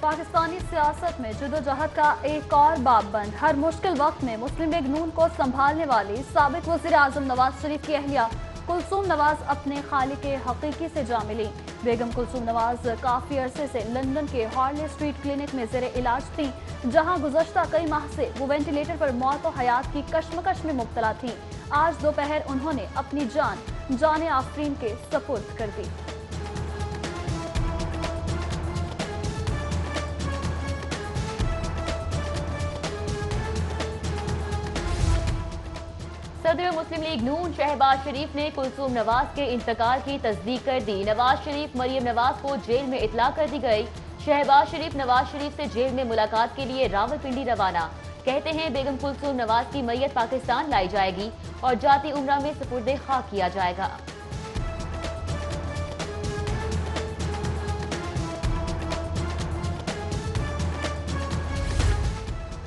पाकिस्तानी सियासत में जदोजहद का एक और बाब बंद। हर मुश्किल वक्त में मुस्लिम लीग नून को संभालने वाली साबिक वज़ीर आज़म नवाज शरीफ की अहलिया कुलसूम नवाज अपने खालिक हकीकी से जा मिली। बेगम कुलसूम नवाज काफी अरसे से लंदन के हार्ले स्ट्रीट क्लिनिक में ज़ेरे इलाज थीं, जहां गुज़श्ता कई माह से वो वेंटिलेटर पर मौत और हयात की कश्मकश में मुब्तला थीं। आज दोपहर उन्होंने अपनी जान आफरीन के सपुर्द कर दी। सदर मुस्लिम लीग नून शहबाज शरीफ ने कुलसूम नवाज के इंतकाल की तस्दीक कर दी। नवाज शरीफ मरियम नवाज को जेल में इतला कर दी गई। शहबाज शरीफ नवाज शरीफ से जेल में मुलाकात के लिए रावलपिंडी रवाना। कहते हैं बेगम कुलसूम नवाज की मैयत पाकिस्तान लाई जाएगी और जाती उम्रा में सुपुर्दे खाक किया जाएगा।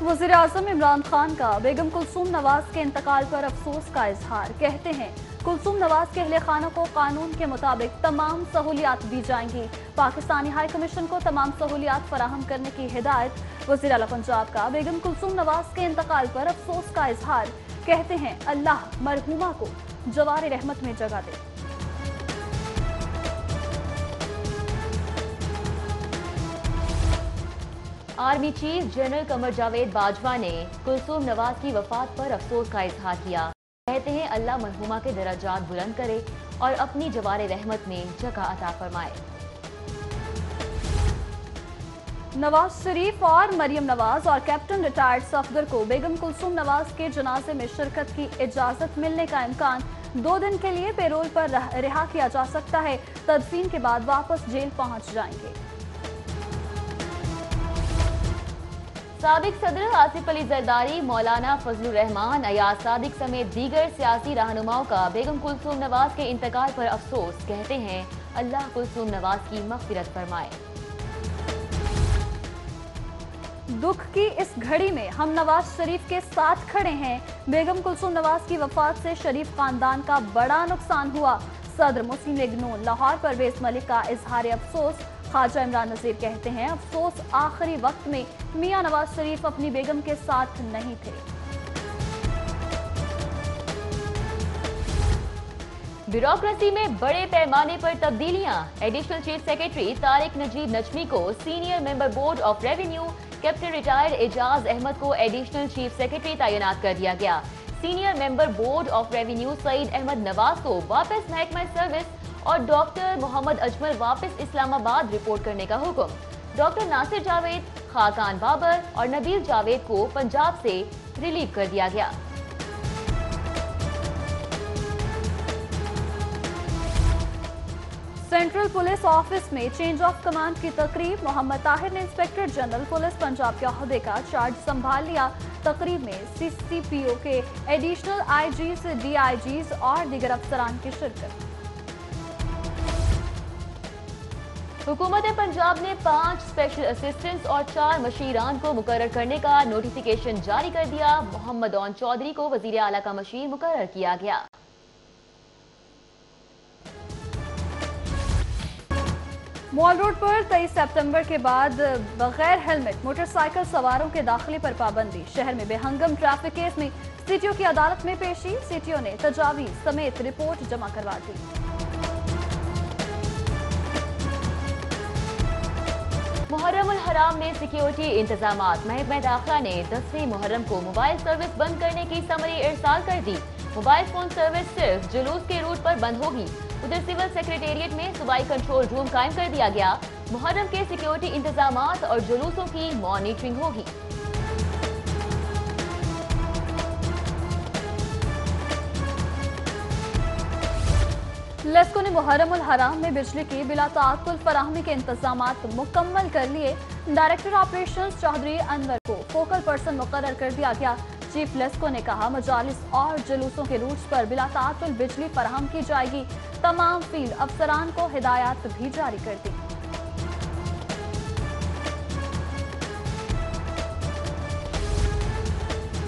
वज़ीर आज़म इमरान खान का बेगम कुलसूम नवाज के इंतकाल पर अफसोस का इजहार। कहते हैं कुलसूम नवाज के अहले खाना को कानून के मुताबिक तमाम सहूलियात दी जाएंगी। पाकिस्तानी हाई कमीशन को तमाम सहूलियात फराहम करने की हिदायत। वज़ीर आला पंजाब का बेगम कुलसूम नवाज के इंतकाल पर अफसोस का इजहार। कहते हैं अल्लाह मरहूमा को जवार रहमत में जगह दे। Army chief general Qamar Javed Bajwa ने कुलसूम नवाज की वफात पर अफसोस का इजहार किया। कहते हैं अल्लाह मरहूमा के दराजात बुलंद करे और अपनी जवार रहमत में जगह अता फरमाए। नवाज शरीफ और मरियम नवाज और कैप्टन रिटायर्ड सफदर को बेगम कुलसूम नवाज के जनाजे में शिरकत की इजाजत मिलने का इम्कान। 2 दिन के लिए पेरोल पर रिहा किया जा सकता है। तदफीन के बाद वापस जेल पहुंच जाएंगे। साबिक सदर आसिफ अली जरदारी, मौलाना फजलुर रहमान, अयाज सादिक समेत दीगर सियासी रहनुमाओं का बेगम कुलसूम नवाज के इंतकाल पर अफसोस। कहते हैं अल्लाह कुलसूम नवाज की मग़फ़िरत फरमाए। दुख की इस घड़ी में हम नवाज शरीफ के साथ खड़े हैं। बेगम कुलसूम नवाज की वफात से शरीफ खानदान का बड़ा नुकसान हुआ। सदर मुस्लिम लीग नून लाहौर परवेज मलिक का इजहार अफसोस। ख्वाजा इमरान नज़ीर कहते हैं अफसोस आखिरी वक्त में मियां नवाज शरीफ अपनी बेगम के साथ नहीं थे। ब्यूरोक्रेसी में बड़े पैमाने पर तब्दीलियां। Additional chief secretary Tariq Najeeb Najmi को senior member board of revenue, captain retired Ijaz Ahmed को एडिशनल चीफ सेक्रेटरी तैनात कर दिया गया। Senior member board of revenue Saeed Ahmed Nawaz को वापस महकमा सर्विस और डॉक्टर मोहम्मद अजमल वापस इस्लामाबाद रिपोर्ट करने का हुक्म। डॉक्टर नासिर जावेद, खाकान बाबर और नबील जावेद को पंजाब से रिलीव कर दिया गया। सेंट्रल पुलिस ऑफिस में चेंज ऑफ कमांड की तकरीब। मोहम्मद ताहिर ने इंस्पेक्टर जनरल पुलिस पंजाब के ओहदे का चार्ज संभाल लिया। तकरीब में CCPO के एडिशनल IGs, DIGs और दीगर अफसरान की शिरकत। हुकूमत पंजाब ने 5 स्पेशल असिस्टेंट्स और 4 मशीरान को मुकर्रर करने का नोटिफिकेशन जारी कर दिया। मोहम्मद ओन चौधरी को वजीर आला का मशीर मुकर्रर किया गया। मॉल रोड पर 23 सितंबर के बाद बगैर हेलमेट मोटरसाइकिल सवारों के दाखिले पर पाबंदी। शहर में बेहंगम ट्रैफिक केस में CTO की अदालत में पेशी। CTO ने तजावीज समेत रिपोर्ट जमा करवा दी। मुहर्रम उल हराम में सिक्योरिटी इंतजामात। महकमा दाखिला ने 10वें मुहर्रम को मोबाइल सर्विस बंद करने की समरी इरसाल कर दी। मोबाइल फोन सर्विस सिर्फ जुलूस के रूट पर बंद होगी। उधर सिविल सेक्रेटेरिएट में सूबाई कंट्रोल रूम कायम कर दिया गया। मुहर्रम के सिक्योरिटी इंतजामात और जुलूसों की मॉनिटरिंग होगी। लेस्को ने मुहर्रम उल हराम में बिजली की बिला ताअत्तुल फराहमी के इंतजामात मुकम्मल कर लिए। डायरेक्टर ऑपरेशंस चौधरी अनवर को फोकल पर्सन मुकर्रर कर दिया गया। चीफ लेस्को ने कहा मजालिस और जुलूसों के रूट्स पर बिला ताअत्तुल बिजली फराहम की जाएगी। तमाम फील्ड अफसरान को हिदायत भी जारी कर दी।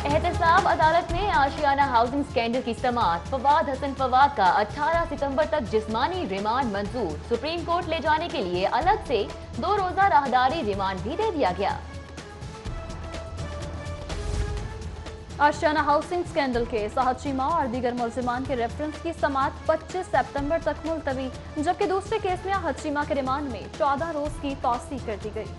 एहतसाब अदालत में आशियाना हाउसिंग स्कैंडल की समाअत। फवाद हसन फवाद का 18 सितंबर तक जिस्मानी रिमांड मंजूर। सुप्रीम कोर्ट ले जाने के लिए अलग से 2 रोजा राहदारी रिमांड भी दे दिया गया। आशियाना हाउसिंग स्कैंडल केस चीमा और दीगर मुलजिमान के रेफरेंस की समाअत 25 सितंबर तक मुलतवी, जबकि दूसरे केस में हचीमा के रिमांड में 14 रोज की तौसीह कर दी गई।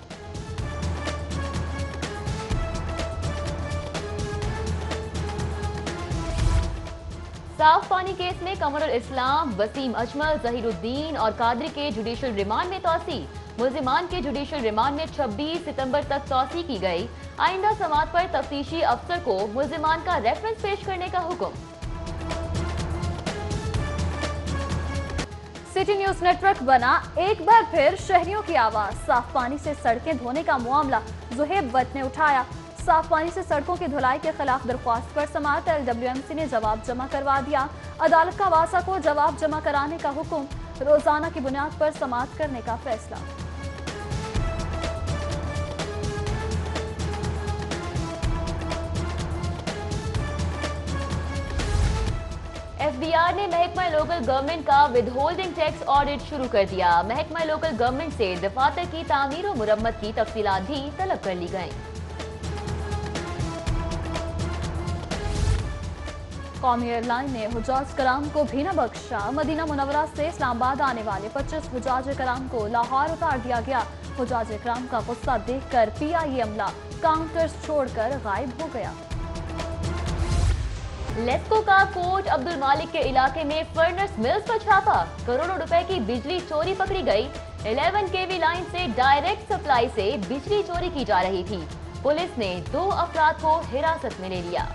साफ पानी केस में कमरुल इस्लाम, वसीम अजमल, जहीरुद्दीन और कादरी के जुडिशल रिमांड में तौसीह। मुलजिमान के जुडिशल रिमांड में 26 सितंबर तक तौसीह की गई। आइंदा समाअत पर तफ्तीशी अफसर को मुलजिमान का रेफरेंस पेश करने का हुक्म। सिटी न्यूज नेटवर्क बना एक बार फिर शहरियों की आवाज। साफ पानी से सड़कें धोने का मामला जुहेब वत ने उठाया। साफ पानी से सड़कों की धुलाई के खिलाफ दरख्वास्त पर समाअत LWMC ने जवाब जमा करवा दिया। अदालत का वासा को जवाब जमा कराने का हुक्म। रोजाना की बुनियाद पर समाअत करने का फैसला। FBR ने महकमा लोकल गवर्नमेंट का विदहोल्डिंग टैक्स ऑडिट शुरू कर दिया। महकमा लोकल गवर्नमेंट से दफातर की तामीर और मुरम्मत की तफसीलात भी तलब कर ली गईं। कौमी एयरलाइन ने हुजाज कराम को भी न बख्शा। मदीना मुनव्वरा से इस्लामाबाद आने वाले 25 हुजाज कराम को लाहौर उतार दिया गया। हुजाज कराम का गुस्सा देखकर PIA अमला काउंटर्स छोड़कर गायब हो गया। लेस्को का कोट अब्दुल मालिक के इलाके में फर्नेस मिल्स पर छापा। करोड़ों रुपए की बिजली चोरी पकड़ी गई। 11 kV लाइन से डायरेक्ट सप्लाई से बिजली चोरी की जा रही थी। पुलिस ने 2 अफराद को हिरासत में ले लिया।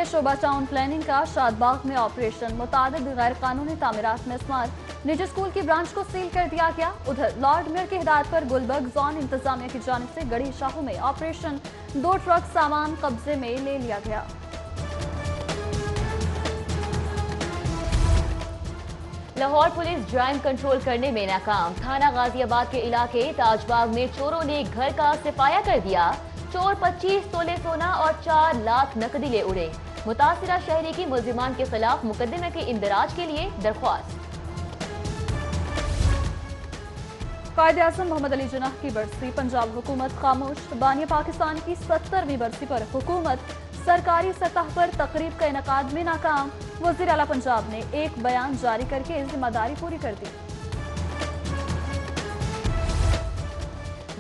शोभा टाउन प्लानिंग का शादबाग में ऑपरेशन। मुतादिद गैर कानूनी तामीरात में इस्तेमाल। निजी स्कूल की ब्रांच को सील कर दिया गया। उधर लॉर्ड मेयर की हिदायत पर गुलबर्ग जोन इंतजामिया की जानिब से गढ़ी शाहू में ऑपरेशन। 2 ट्रक सामान कब्जे में ले लिया गया। लाहौर पुलिस ड्राइव कंट्रोल करने में नाकाम। थाना गाजियाबाद के इलाके ताजबाग में चोरों ने घर का सिफाया कर दिया। चोर 25 तोले सोना और 4 लाख नकदी ले उड़े। मुतासिरा शहरी की मुलजिमान के खिलाफ मुकदमे के इंदराज के लिए दरख्वास्त। कायद-ए-आज़म मोहम्मद अली जिन्नाह की बरसी। पंजाब हुकूमत खामोश। बानिया पाकिस्तान की 70वीं बरसी पर हुकूमत सरकारी सतह पर तकरीब का इनकाद में नाकाम। वज़ीर आला पंजाब ने एक बयान जारी करके जिम्मेदारी पूरी कर दी।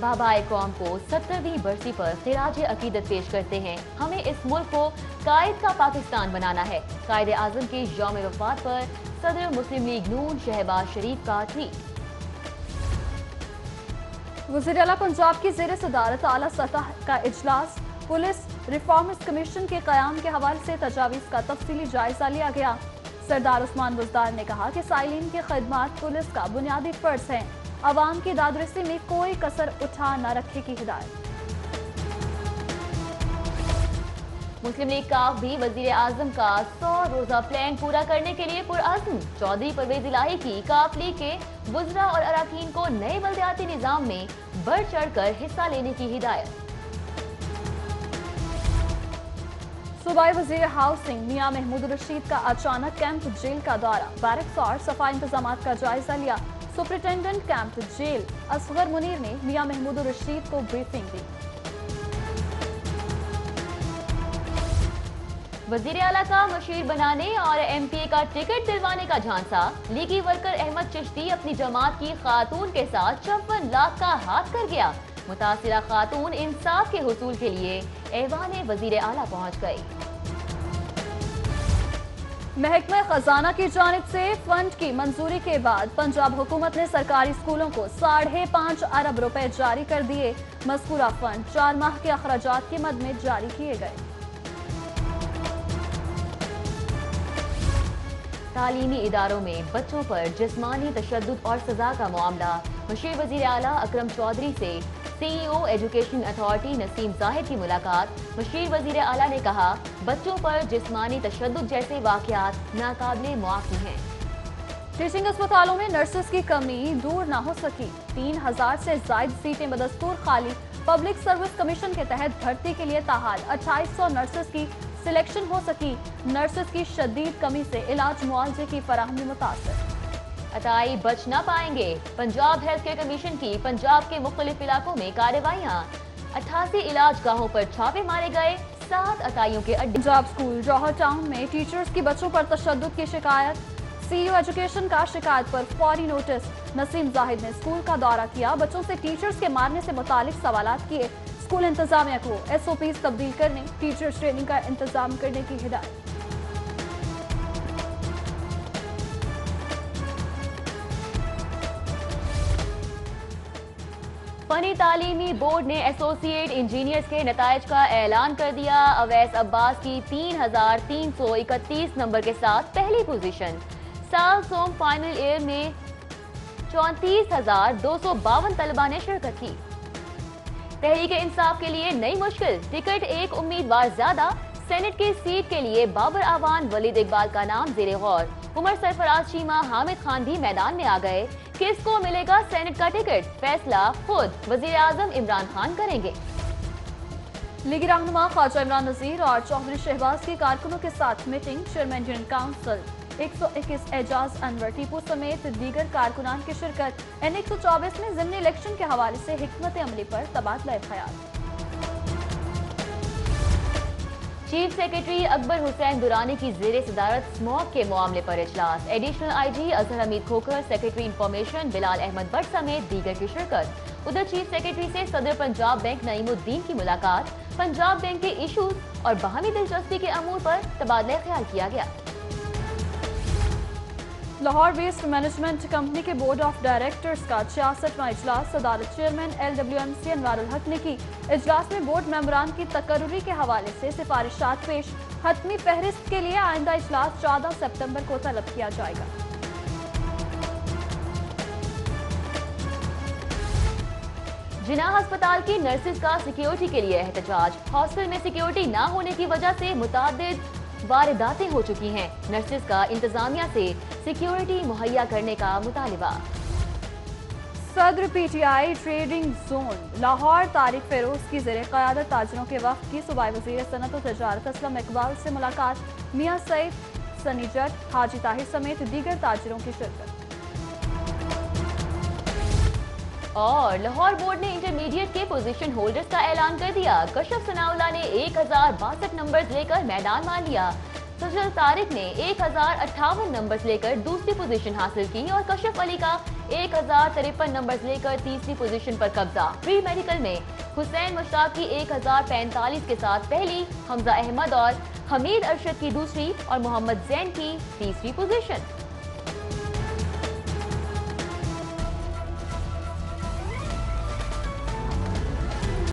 बाबाए कौम को 70वीं बरसी पर खिराज अकीदत पेश करते हैं। हमें इस मुल्क को कायद का पाकिस्तान बनाना है। कायद-ए-आज़म के यौम वफात पर सदर मुस्लिम लीग नून शहबाज शरीफ का ट्वीट। वज़ीर आला पंजाब की ज़ेर सदारत आला सतह का इजलास। पुलिस रिफॉर्म्स कमीशन के क़याम के हवाले से तजावीज़ का तफसीली जायजा लिया गया। सरदार उस्मान बुज़दार ने कहा कि साइलिन की खिदमत पुलिस का बुनियादी फर्ज है। अवाम की दादरसी में कोई कसर उठा न रखे की हिदायत। मुस्लिम लीग काफ भी वजीर आजम का 100 रोजा प्लान पूरा करने के लिए पुरअज़्म। चौधरी परवेज इलाही की काफ लीग के वुज़रा और अरकान को नए बल्दियाती निज़ाम में बढ़ चढ़ कर हिस्सा लेने की हिदायत। सूबाई वज़ीर हाउसिंग मियां महमूद रशीद का अचानक कैंप जेल का दौरा। बैरक्स और सफाई इंतजामात का जायजा लिया। Superintendent camp jail Asgar Munir ने मियां महमूद रशीद को ब्रीफिंग दी। वजीर आला का मशीर बनाने और MPA का टिकट दिलवाने का झांसा। लीगी वर्कर अहमद चिश्ती अपनी जमात की खातून के साथ 54 लाख का हाथ कर गया। मुतासिरा खातून इंसाफ के हुसूल के लिए ऐवान वजीर आला पहुंच गई। महकमा खजाना की जानिब से फंड की मंजूरी के बाद पंजाब हुकूमत ने सरकारी स्कूलों को 5.5 अरब रुपए जारी कर दिए। मज़कूरा फंड 4 माह के अखराजात की मद में जारी किए गए। तालीमी इदारों में बच्चों पर जिस्मानी तशद्दुद और सजा का मामला। मशीर वजीर आला अकरम चौधरी से CEO education authority Naseem Zahid की मुलाकात। मशीर वजीर आला ने कहा, बच्चों पर जिस्मानी तशद्दुद जैसे वाक़यात नाकाबिले मुआफ़ी हैं। टीचिंग अस्पतालों में नर्सेस की कमी दूर न हो सकी। 3000 से ज़ायद सीटें बदस्तूर खाली। पब्लिक सर्विस कमीशन के तहत भर्ती के लिए ताहाल 2800 नर्सेस की सिलेक्शन हो सकी। नर्सेस की शदीद कमी से इलाज मुआवजे की फराहमी मुतासर। अताई बच न पाएंगे। पंजाब हेल्थ केयर कमीशन की पंजाब के मुख्तलिफ इलाकों में कार्रवाइयाँ। 88 इलाज गाहों पर छापे मारे गए। 7 अताइयों के अड्डे। पंजाब स्कूल जौहर टाउन में टीचर्स की बच्चों पर तशद्दुद की शिकायत। सीईओ एजुकेशन का शिकायत पर फौरी नोटिस। नसीम जाहिद ने स्कूल का दौरा किया, बच्चों से टीचर्स के मारने से मुतालिक सवालात किए। स्कूल इंतजामिया को SOPs तब्दील करने, टीचर्स ट्रेनिंग का इंतजाम करने की हिदायत। फनी तालीमी बोर्ड ने एसोसिएट इंजीनियर्स के नताइज का ऐलान कर दिया। अवैस अब्बास की 3,331 नंबर के साथ पहली पोजीशन। साल सोम फाइनल ईयर में 34,252 तलबा ने शिरकत की। तहरीक इंसाफ के लिए नई मुश्किल, टिकट एक उम्मीदवार ज्यादा। सेनेट की सीट के लिए बाबर आवान, वलीद इकबाल का नाम जेरे गौर। उमर सरफराज चीमा, हामिद खान भी मैदान में आ गए। किसको मिलेगा सेनेट का टिकट, फैसला खुद वजीर आजम इमरान खान करेंगे। लीगी रहनुमा ख्वाजा इमरान नजीर और चौधरी शहबाज के कारकुनों के साथ meeting. Chairman union council 121 Ejaz Anwar Tipu समेत दीगर कारकुनान की शिरकत। N 124 में ज़िमनी इलेक्शन के हवाले से हिकमत अमली पर तबादला ख्याल। चीफ सेक्रेटरी अकबर हुसैन दुरानी की ज़ेरे सदारत स्मॉग के मामले पर इजलास। Additional IG Azhar Hamid Khokhar, secretary information Bilal Ahmed Bhatt समेत दीगर की शिरकत। उधर चीफ सेक्रेटरी से सदर पंजाब बैंक नईमुद्दीन की मुलाकात। पंजाब बैंक के इशूज और बाहमी दिलचस्पी के अमूर पर तबादला ख्याल किया गया। लाहौर वेस्ट मैनेजमेंट कंपनी के बोर्ड ऑफ डायरेक्टर्स का 66वां इजलास सदारत चेयरमैन LWMC अनवारुल हक ने की। इजलास में बोर्ड मेंबरान की तकर्रुरी के हवाले से सिफारिशात पेश। हतमी फहरिस्त के लिए आइंदा इजलास 14 सितंबर को तलब किया जाएगा। जिनाह अस्पताल की नर्सेज का सिक्योरिटी के लिए एहतजाज। हॉस्टल में सिक्योरिटी न होने की वजह से मुतादिद वारदातें हो चुकी हैं। नर्सेज का इंतजामिया से सिक्योरिटी मुहैया करने का मुतालिबा। सदर PTI trading zone Lahore Tariq Feroz की ज़ेरे क़यादत ताजरों के वक्त की सूबाई वज़ीर सनत और तजारत असलम इकबाल से मुलाकात। मियां सईद, सनी जट, हाजी ताहिर समेत दीगर ताजरों की शिरकत। और लाहौर बोर्ड ने इंटरमीडिएट के पोजीशन होल्डर्स का ऐलान कर दिया। कशफ सनाउल्लाह ने 1062 नंबर्स लेकर मैदान मान लिया। सजल तारिक ने 1058 नंबर्स लेकर दूसरी पोजीशन हासिल की और कशफ अली का 1053 नंबर्स लेकर तीसरी पोजीशन पर कब्जा। प्री मेडिकल में हुसैन मुश्ताक की 1045 के साथ पहली, हमजा अहमद और हमीद अरशद की दूसरी और मोहम्मद जैन की तीसरी पोजीशन।